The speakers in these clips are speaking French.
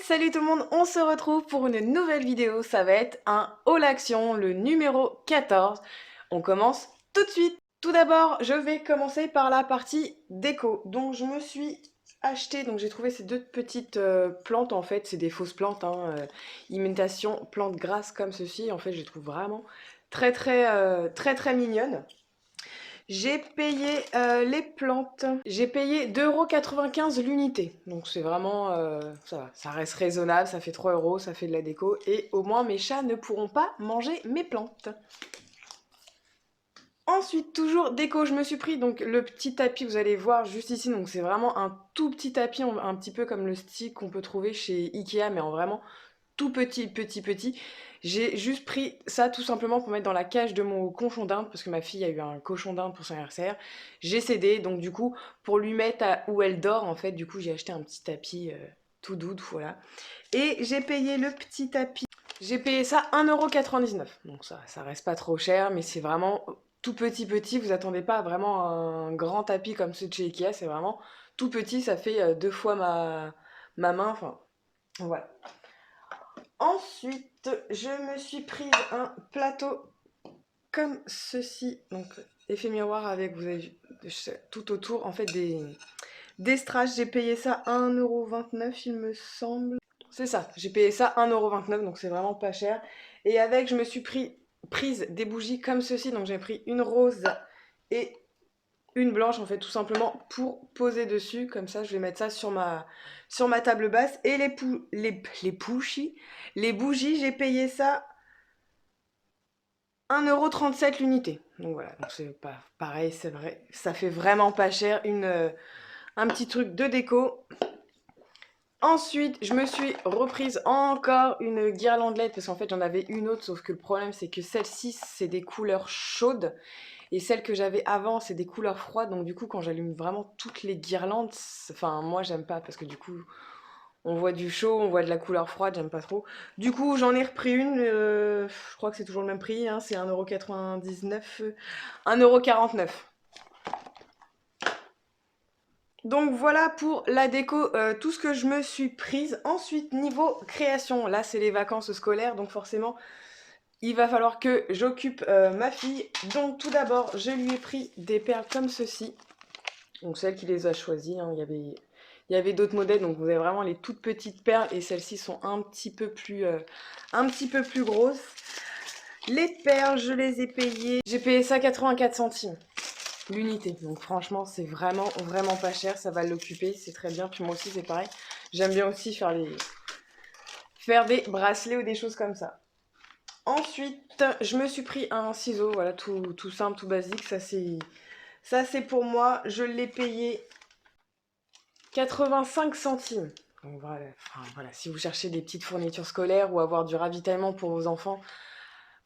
Salut tout le monde, on se retrouve pour une nouvelle vidéo, ça va être un haul action, le numéro 14. On commence tout de suite. Tout d'abord, je vais commencer par la partie déco. Donc je me suis acheté, donc j'ai trouvé ces deux petites plantes en fait, c'est des fausses plantes, imitation plantes grasses comme ceci. En fait, je les trouve vraiment très mignonnes. J'ai payé les plantes, j'ai payé 2,95 € l'unité. Donc c'est vraiment, ça va, ça reste raisonnable, ça fait 3 euros, ça fait de la déco. Et au moins mes chats ne pourront pas manger mes plantes. Ensuite, toujours déco, je me suis pris donc le petit tapis, vous allez voir juste ici. Donc c'est vraiment un tout petit tapis, un petit peu comme le stick qu'on peut trouver chez Ikea, mais en vraiment tout petit. J'ai juste pris ça tout simplement pour mettre dans la cage de mon cochon d'Inde, parce que ma fille a eu un cochon d'Inde pour son anniversaire. J'ai cédé, donc du coup, pour lui mettre où elle dort, en fait, du coup, j'ai acheté un petit tapis tout doux, voilà. Et j'ai payé le petit tapis. J'ai payé ça 1,99 €. Donc ça reste pas trop cher, mais c'est vraiment tout petit. Vous attendez pas à vraiment un grand tapis comme ceux de chez Ikea, c'est vraiment tout petit, ça fait deux fois ma main, enfin, voilà. Ensuite, je me suis prise un plateau comme ceci, donc effet miroir avec, vous avez vu, tout autour, en fait, des strass. J'ai payé ça 1,29 € il me semble. C'est ça, j'ai payé ça 1,29 €, donc c'est vraiment pas cher. Et avec, je me suis prise des bougies comme ceci, donc j'ai pris une rose et une blanche, en fait, tout simplement pour poser dessus. Comme ça, je vais mettre ça sur ma table basse. Et les bougies, j'ai payé ça 1,37 € l'unité. Donc voilà, donc c'est pas pareil, c'est vrai, ça fait vraiment pas cher. Un petit truc de déco. Ensuite, je me suis reprise encore une guirlande LED parce qu'en fait j'en avais une autre, sauf que le problème c'est que celle-ci c'est des couleurs chaudes et celle que j'avais avant c'est des couleurs froides. Donc du coup quand j'allume vraiment toutes les guirlandes, enfin moi j'aime pas parce que du coup on voit du chaud, on voit de la couleur froide, j'aime pas trop. Du coup j'en ai repris une, je crois que c'est toujours le même prix, hein, c'est 1,99 €, 1,49 €. Donc voilà pour la déco, tout ce que je me suis prise. Ensuite, niveau création, là c'est les vacances scolaires, donc forcément il va falloir que j'occupe ma fille. Donc tout d'abord, je lui ai pris des perles comme ceci. Donc celle qui les a choisies, hein, il y avait d'autres modèles, donc vous avez vraiment les toutes petites perles et celles-ci sont un petit peu plus grosses. Les perles, je les ai payées, j'ai payé ça 84 centimes l'unité. Donc franchement, c'est vraiment pas cher, ça va l'occuper, c'est très bien. Puis moi aussi, c'est pareil. J'aime bien aussi faire des bracelets ou des choses comme ça. Ensuite, je me suis pris un ciseau, voilà, tout simple, tout basique. Ça c'est pour moi. Je l'ai payé 85 centimes. Donc voilà, enfin, voilà, si vous cherchez des petites fournitures scolaires ou avoir du ravitaillement pour vos enfants,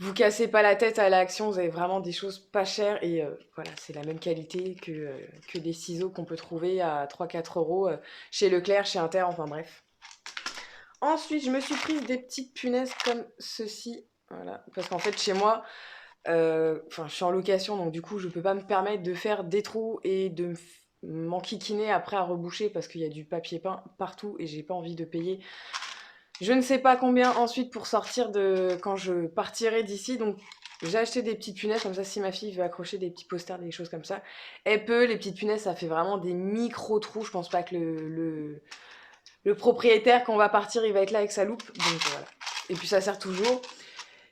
vous cassez pas la tête à l'action, vous avez vraiment des choses pas chères et voilà, c'est la même qualité que des ciseaux qu'on peut trouver à 3-4 € chez Leclerc, chez Inter, enfin bref. Ensuite, je me suis prise des petites punaises comme ceci, voilà, parce qu'en fait chez moi, enfin je suis en location, donc du coup je peux pas me permettre de faire des trous et de m'enquiquiner après à reboucher parce qu'il y a du papier peint partout et j'ai pas envie de payer je ne sais pas combien ensuite pour sortir de quand je partirai d'ici. Donc j'ai acheté des petites punaises comme ça si ma fille veut accrocher des petits posters, des choses comme ça. Elle peut, les petites punaises ça fait vraiment des micro trous. Je pense pas que le propriétaire quand on va partir il va être là avec sa loupe. Donc voilà. Et puis ça sert toujours.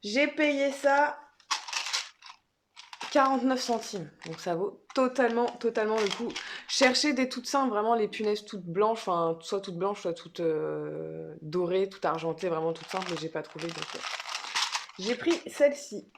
J'ai payé ça 49 centimes. Donc ça vaut totalement le coup. Cherchez des toutes simples, vraiment les punaises toutes blanches, enfin soit toutes blanches, soit toutes dorées, toutes argentées, vraiment toutes simples, mais j'ai pas trouvé. Donc j'ai pris celle-ci.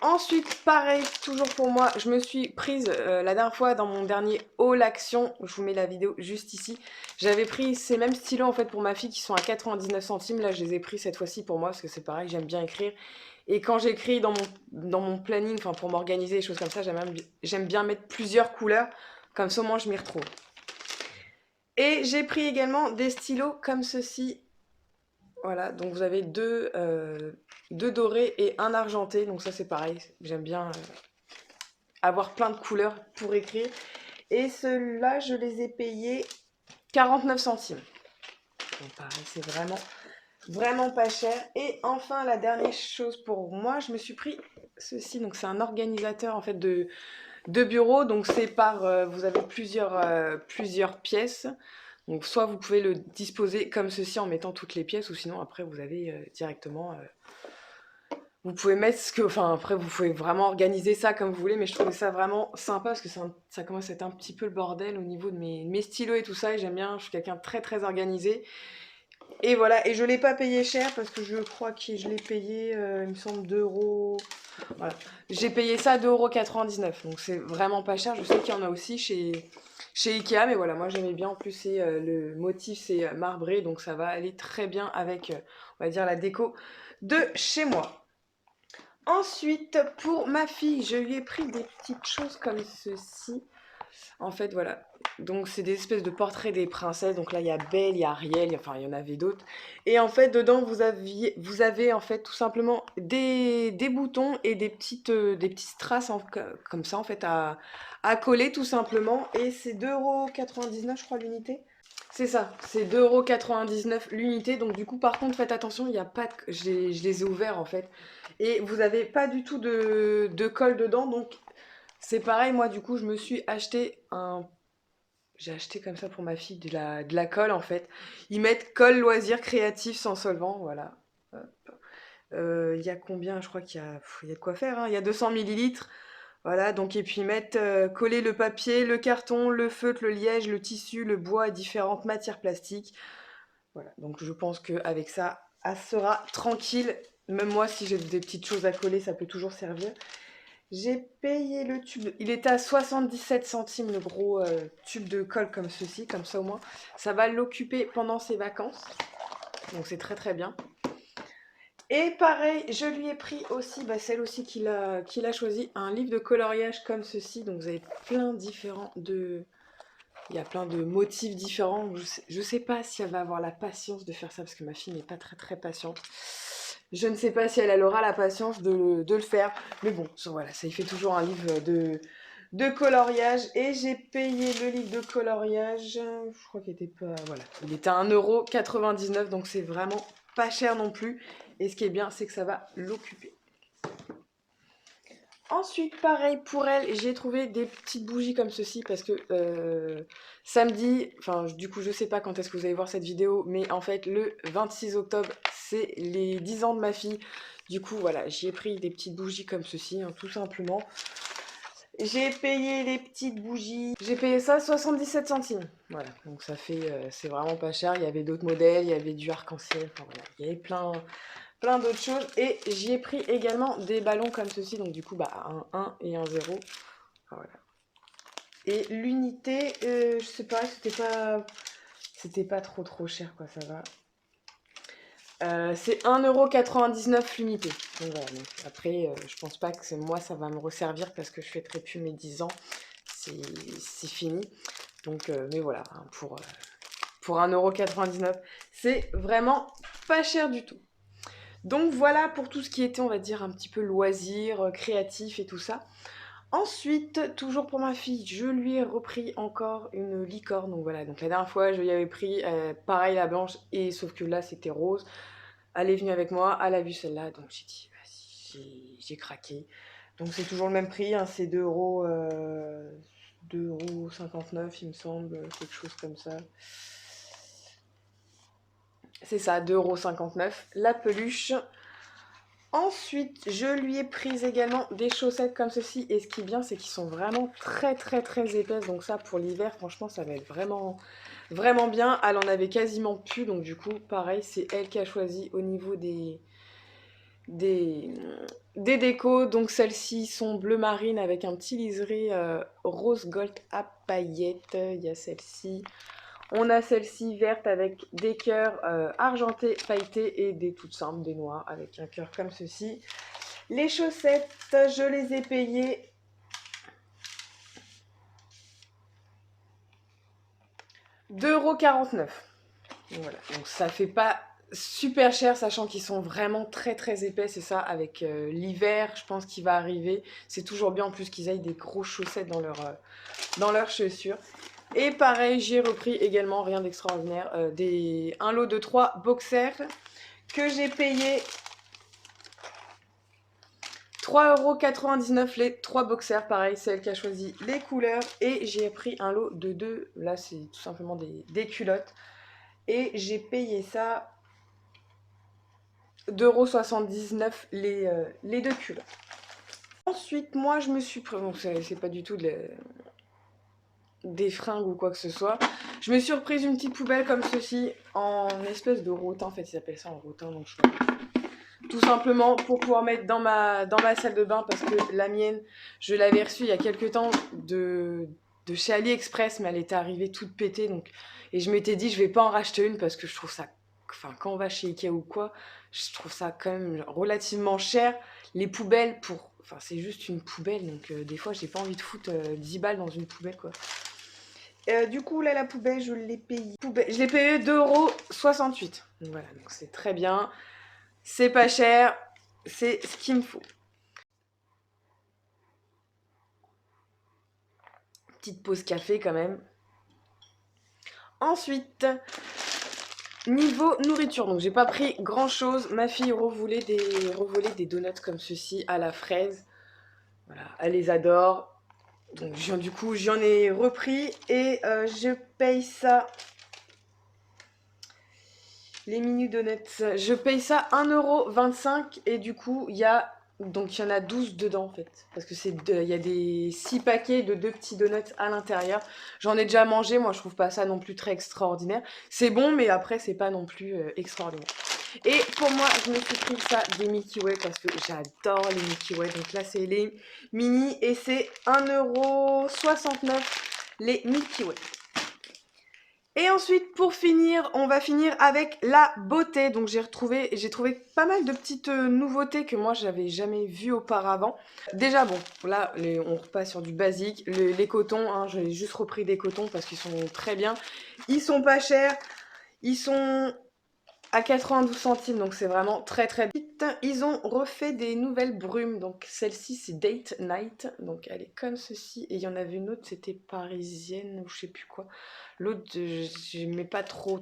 Ensuite, pareil, toujours pour moi, je me suis prise la dernière fois dans mon dernier haul action, je vous mets la vidéo juste ici, j'avais pris ces mêmes stylos en fait pour ma fille qui sont à 99 centimes, là je les ai pris cette fois-ci pour moi parce que c'est pareil, j'aime bien écrire. Et quand j'écris dans mon planning, enfin pour m'organiser, des choses comme ça, j'aime bien mettre plusieurs couleurs, comme ça au moins je m'y retrouve. Et j'ai pris également des stylos comme ceci. Voilà, donc vous avez deux dorés et un argenté, donc ça c'est pareil, j'aime bien avoir plein de couleurs pour écrire. Et ceux-là, je les ai payés 49 centimes. Donc pareil, c'est vraiment pas cher. Et enfin, la dernière chose pour moi, je me suis pris ceci. Donc c'est un organisateur en fait de bureau. Donc c'est par, vous avez plusieurs pièces. Donc soit vous pouvez le disposer comme ceci en mettant toutes les pièces, ou sinon après vous avez directement vous pouvez mettre ce que, enfin après vous pouvez vraiment organiser ça comme vous voulez, mais je trouvais ça vraiment sympa parce que ça commence à être un petit peu le bordel au niveau de mes stylos et tout ça, et j'aime bien, je suis quelqu'un de très très organisé. Et voilà, et je l'ai pas payé cher parce que je crois que je l'ai payé, il me semble 2 euros. Voilà. J'ai payé ça 2,99 €, donc c'est vraiment pas cher. Je sais qu'il y en a aussi chez Ikea, mais voilà, moi j'aimais bien. En plus, le motif c'est marbré, donc ça va aller très bien avec, on va dire, la déco de chez moi. Ensuite, pour ma fille, je lui ai pris des petites choses comme ceci. En fait, voilà. Donc, c'est des espèces de portraits des princesses. Donc là, il y a Belle, il y a Ariel, enfin, il y en avait d'autres. Et en fait, dedans, vous avez en fait tout simplement des boutons et des petites strass comme ça, en fait, à coller tout simplement. Et c'est 2,99 €, je crois, l'unité. C'est ça, c'est 2,99 € l'unité. Donc du coup, par contre, faites attention, il y a pas de... je les ai ouverts en fait. Et vous n'avez pas du tout de colle dedans. Donc c'est pareil, moi du coup, je me suis acheté un... J'ai acheté comme ça pour ma fille de la colle en fait. Ils mettent colle loisir créatif sans solvant, voilà. Il y a combien? Je crois il y a de quoi faire, hein. Il y a 200 millilitres. Voilà, donc et puis mettre, coller le papier, le carton, le feutre, le liège, le tissu, le bois et différentes matières plastiques. Voilà, donc je pense qu'avec ça, elle sera tranquille. Même moi, si j'ai des petites choses à coller, ça peut toujours servir. J'ai payé le tube. Il était à 77 centimes le gros tube de colle comme ceci, comme ça au moins. Ça va l'occuper pendant ses vacances. Donc c'est très très bien. Et pareil, je lui ai pris aussi, celle aussi qu'il a choisi, un livre de coloriage comme ceci. Donc vous avez plein différents de... Il y a plein de motifs différents. Je sais pas si elle va avoir la patience de faire ça parce que ma fille n'est pas très très patiente. Je ne sais pas si elle aura la patience de le faire. Mais bon, voilà, ça y fait toujours un livre de coloriage. Et j'ai payé le livre de coloriage. Je crois qu'il était pas... Voilà. Il était à 1,99 €. Donc c'est vraiment pas cher non plus. Et ce qui est bien, c'est que ça va l'occuper. Ensuite, pareil pour elle, j'ai trouvé des petites bougies comme ceci parce que samedi, enfin du coup je sais pas quand est-ce que vous allez voir cette vidéo, mais en fait le 26 octobre c'est les 10 ans de ma fille. Du coup voilà, j'y ai pris des petites bougies comme ceci, hein, tout simplement. J'ai payé les petites bougies, j'ai payé ça 77 centimes. Voilà, donc ça fait, c'est vraiment pas cher. Il y avait d'autres modèles, il y avait du arc-en-ciel, enfin voilà, il y avait plein d'autres choses. Et j'y ai pris également des ballons comme ceci. Donc du coup, un 1 et un 0. Voilà. Et l'unité, je sais pas, c'était pas trop cher, quoi, ça va. C'est 1,99 € l'unité. Donc voilà, donc après, je pense pas que moi, ça va me resservir parce que je fêterai plus mes 10 ans. C'est fini. Donc, mais voilà, hein, pour 1,99 €, c'est vraiment pas cher du tout. Donc voilà pour tout ce qui était, on va dire, un petit peu loisir, créatif et tout ça. Ensuite, toujours pour ma fille, je lui ai repris encore une licorne. Donc voilà, donc la dernière fois, je lui avais pris pareil la blanche, et sauf que là, c'était rose. Elle est venue avec moi, elle a vu celle-là, donc j'ai dit, vas-y, j'ai craqué. Donc c'est toujours le même prix, hein, c'est 2,59 €, il me semble, quelque chose comme ça. C'est ça, 2,59 € la peluche. Ensuite, je lui ai pris également des chaussettes comme ceci. Et ce qui est bien, c'est qu'ils sont vraiment très très très épaisses. Donc ça, pour l'hiver, franchement, ça va être vraiment bien. Elle en avait quasiment plus. Donc du coup, pareil, c'est elle qui a choisi au niveau des, des décos. Donc celles-ci sont bleu marine avec un petit liseré rose gold à paillettes. Il y a celle-ci. On a celle-ci verte avec des cœurs argentés, pailletés, et des toutes simples, des noirs avec un cœur comme ceci. Les chaussettes, je les ai payées 2,49 €. Voilà, donc ça fait pas super cher, sachant qu'ils sont vraiment très très épais. C'est ça, avec l'hiver, je pense qu'il va arriver. C'est toujours bien en plus qu'ils aillent des grosses chaussettes dans leurs chaussures. Et pareil, j'ai repris également, rien d'extraordinaire, un lot de 3 boxers que j'ai payé 3,99 € les 3 boxers, pareil, c'est elle qui a choisi les couleurs. Et j'ai pris un lot de 2, là c'est tout simplement des culottes. Et j'ai payé ça 2,79 € les 2 culottes. Ensuite, moi je me suis pris, bon c'est pas du tout des fringues ou quoi que ce soit. Je me suis reprise une petite poubelle comme ceci, en espèce de rotin, en fait ils appellent ça en rotin, donc je tout simplement pour pouvoir mettre dans ma salle de bain, parce que la mienne, je l'avais reçue il y a quelques temps de chez AliExpress, mais elle était arrivée toute pétée, donc, et je m'étais dit je vais pas en racheter une parce que je trouve ça, enfin quand on va chez Ikea ou quoi, je trouve ça quand même relativement cher. Les poubelles enfin c'est juste une poubelle, donc des fois j'ai pas envie de foutre 10 balles dans une poubelle quoi. Du coup là la poubelle je l'ai payée, je l'ai payé 2,68 €. Donc voilà, donc c'est très bien. C'est pas cher, c'est ce qu'il me faut. Petite pause café quand même. Ensuite, niveau nourriture, donc j'ai pas pris grand chose. Ma fille revolait des donuts comme ceci à la fraise. Voilà, elle les adore. Donc du coup j'en ai repris et je paye ça. Les mini donuts, je paye ça 1,25 € et du coup il y a, donc il y en a 12 dedans en fait, parce que il y a des 6 paquets de 2 petits donuts à l'intérieur. J'en ai déjà mangé, moi je trouve pas ça non plus très extraordinaire. C'est bon, mais après c'est pas non plus extraordinaire. Et pour moi, je me suis pris ça des Milky Way parce que j'adore les Milky Way. Donc là c'est les mini et c'est 1,69 € les Milky Way. Et ensuite, pour finir, on va finir avec la beauté. Donc j'ai trouvé pas mal de petites nouveautés que moi j'avais jamais vues auparavant. Déjà bon, là on repasse sur du basique. Les cotons, hein, j'ai juste repris des cotons parce qu'ils sont très bien. Ils sont pas chers, ils sont à 92 centimes, donc c'est vraiment très très bien. Ils ont refait des nouvelles brumes, donc celle-ci c'est Date Night, donc elle est comme ceci, et il y en avait une autre, c'était parisienne ou je sais plus quoi. L'autre, je mets pas trop.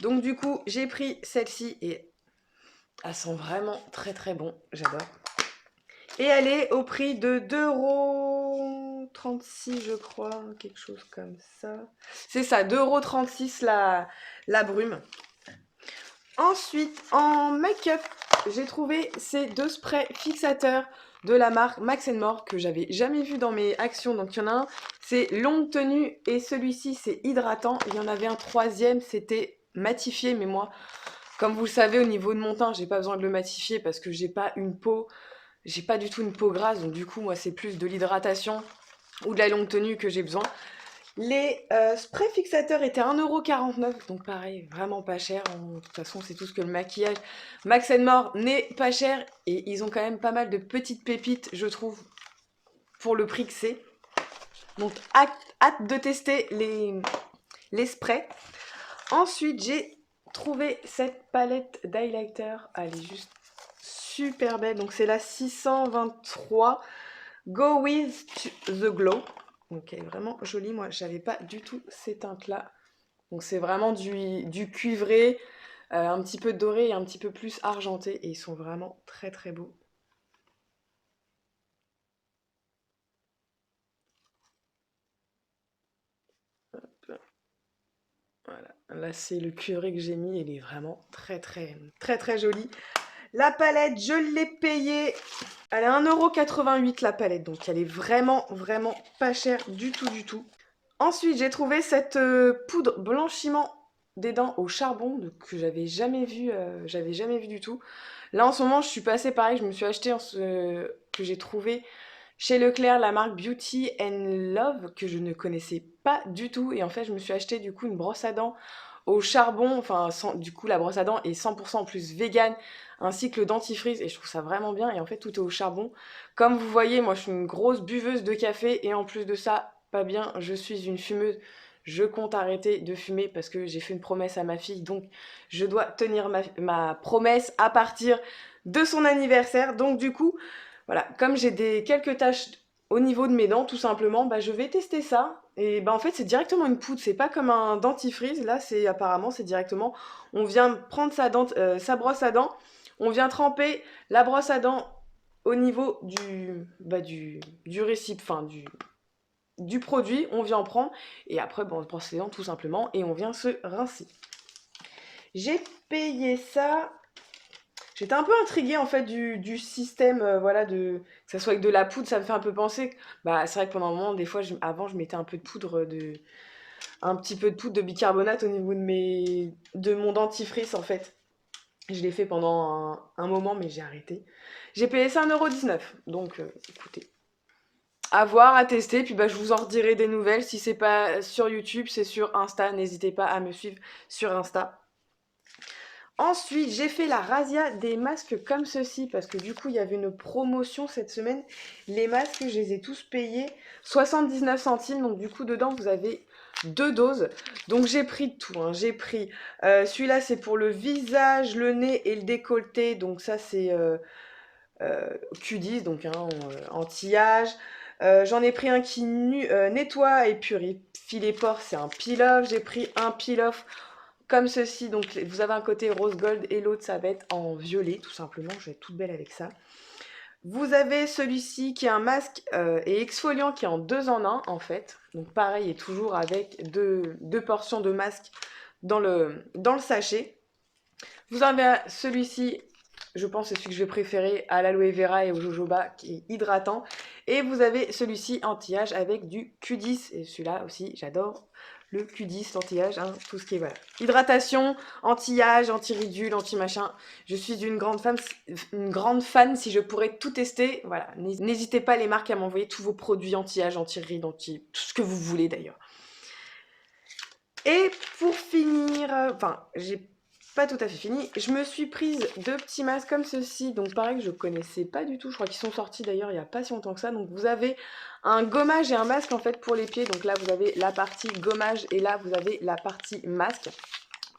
Donc du coup, j'ai pris celle-ci et elle sent vraiment très très bon, j'adore. Et elle est au prix de 2,36 € je crois, quelque chose comme ça. C'est ça, 2,36 € la brume. Ensuite, en make-up, j'ai trouvé ces 2 sprays fixateurs de la marque Max More que j'avais jamais vu dans mes actions. Donc il y en a un, c'est longue tenue et celui-ci c'est hydratant. Il y en avait un troisième, c'était matifié, mais moi, comme vous le savez, au niveau de mon teint, j'ai pas besoin de le matifier parce que j'ai pas du tout une peau grasse. Donc du coup, moi, c'est plus de l'hydratation ou de la longue tenue que j'ai besoin. Les sprays fixateurs étaient 1,49 €, donc pareil, vraiment pas cher. De toute façon, c'est tout ce que le maquillage Max More n'est pas cher. Et ils ont quand même pas mal de petites pépites, je trouve, pour le prix que c'est. Donc, hâte de tester les sprays. Ensuite, j'ai trouvé cette palette d'highlighter. Elle est juste super belle. Donc, c'est la 623 Go With The Glow. Donc elle est vraiment jolie, moi j'avais pas du tout ces teintes là. Donc c'est vraiment du cuivré, un petit peu doré et un petit peu plus argenté. Et ils sont vraiment très très beaux. Hop. Voilà, là c'est le cuivré que j'ai mis, il est vraiment très joli. La palette, je l'ai payée, elle est 1,88 € la palette, donc elle est vraiment pas chère du tout. Ensuite, j'ai trouvé cette poudre blanchiment des dents au charbon que j'avais jamais vu du tout. Là, en ce moment, je suis passée pareil, je me suis acheté que j'ai trouvé chez Leclerc la marque Beauty and Love que je ne connaissais pas du tout. Et en fait, je me suis acheté du coup une brosse à dents au charbon. Enfin, du coup, la brosse à dents est 100% en plus vegan, ainsi que le dentifrice. Et je trouve ça vraiment bien. Et en fait, tout est au charbon. Comme vous voyez, moi, je suis une grosse buveuse de café. Et en plus de ça, pas bien, je suis une fumeuse. Je compte arrêter de fumer parce que j'ai fait une promesse à ma fille. Donc, je dois tenir ma promesse à partir de son anniversaire. Donc, du coup, voilà, comme j'ai quelques taches au niveau de mes dents, tout simplement, bah, je vais tester ça. Et bah, en fait, c'est directement une poudre, c'est pas comme un dentifrice. Là, c'est apparemment, c'est directement, on vient prendre sa brosse à dents, on vient tremper la brosse à dents au niveau du récip, enfin du produit, on vient en prendre, et après, bon, on se brosse les dents tout simplement, et on vient se rincer. J'ai payé ça. J'étais un peu intriguée en fait du système, voilà, que ça soit avec de la poudre, ça me fait un peu penser. Bah, c'est vrai que pendant un moment, des fois, avant, je mettais un petit peu de poudre de bicarbonate au niveau de mon dentifrice en fait. Je l'ai fait pendant un moment, mais j'ai arrêté. J'ai payé ça 1,19 €. Donc, écoutez, à voir, à tester. Puis bah, je vous en redirai des nouvelles. Si c'est pas sur YouTube, c'est sur Insta. N'hésitez pas à me suivre sur Insta. Ensuite, j'ai fait la razzia des masques comme ceci, parce que du coup, il y avait une promotion cette semaine. Les masques, je les ai tous payés 79 centimes. Donc du coup, dedans, vous avez 2 doses. Donc j'ai pris tout, hein. J'ai pris, celui-là, c'est pour le visage, le nez et le décolleté. Donc ça, c'est Q10, donc hein, anti-âge. J'en ai pris un qui nettoie et purifie les pores, c'est un peel-off. J'ai pris un peel-off comme ceci, donc vous avez un côté rose gold et l'autre ça va être en violet tout simplement, je vais être toute belle avec ça. Vous avez celui-ci qui est un masque et exfoliant qui est en 2 en 1 en fait, donc pareil et toujours avec deux portions de masque dans le sachet. Vous avez celui-ci, je pense c'est celui que je vais préférer, à l'aloe vera et au jojoba qui est hydratant. Et vous avez celui-ci anti-âge avec du Q10 et celui-là aussi j'adore. Le Q10, l'anti-âge, hein, tout ce qui est voilà. Hydratation, anti-âge, anti-ridule, anti-machin. Je suis une grande fan si je pourrais tout tester. Voilà, n'hésitez pas les marques à m'envoyer tous vos produits anti-âge, anti-ride, tout ce que vous voulez d'ailleurs. Et pour finir, enfin, j'ai pas tout à fait fini, je me suis prise 2 petits masques comme ceci, donc pareil que je connaissais pas du tout, je crois qu'ils sont sortis d'ailleurs il y a pas si longtemps que ça. Donc vous avez un gommage et un masque en fait pour les pieds, donc là vous avez la partie gommage et là vous avez la partie masque,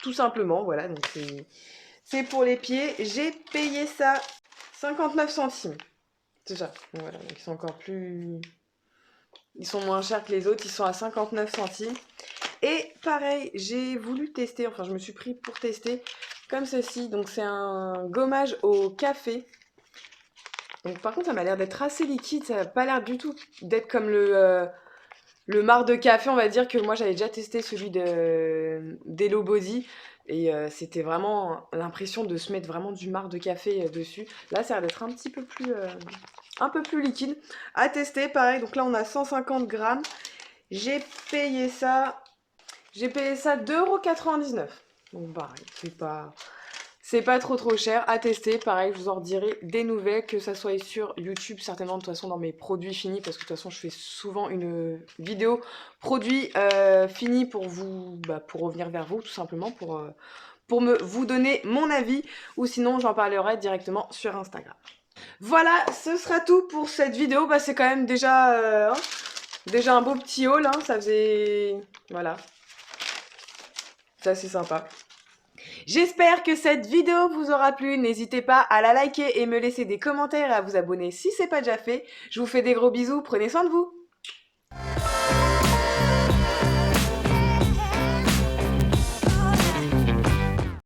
tout simplement, voilà, donc c'est pour les pieds. J'ai payé ça 59 centimes, c'est ça, donc voilà, donc ils sont moins chers que les autres, ils sont à 59 centimes. Et pareil, j'ai voulu tester, enfin je me suis pris pour tester comme ceci. Donc c'est un gommage au café. Donc par contre ça m'a l'air d'être assez liquide, ça n'a pas l'air du tout d'être comme le marc de café, on va dire que moi j'avais déjà testé celui d'Hello Body. Et c'était vraiment l'impression de se mettre vraiment du marc de café dessus. Là ça a l'air d'être un peu plus liquide. À tester, pareil, donc là on a 150 grammes. J'ai payé ça 2,99 €. Donc pareil, c'est pas trop cher à tester. Pareil, je vous en redirai des nouvelles, que ça soit sur YouTube, certainement de toute façon dans mes produits finis, parce que de toute façon je fais souvent une vidéo produit fini pour pour revenir vers vous, tout simplement, pour vous donner mon avis, ou sinon j'en parlerai directement sur Instagram. Voilà, ce sera tout pour cette vidéo. Bah, c'est quand même déjà un beau petit haul, hein. Ça faisait... Voilà. C'est assez sympa. J'espère que cette vidéo vous aura plu. N'hésitez pas à la liker et me laisser des commentaires et à vous abonner si c'est pas déjà fait. Je vous fais des gros bisous. Prenez soin de vous.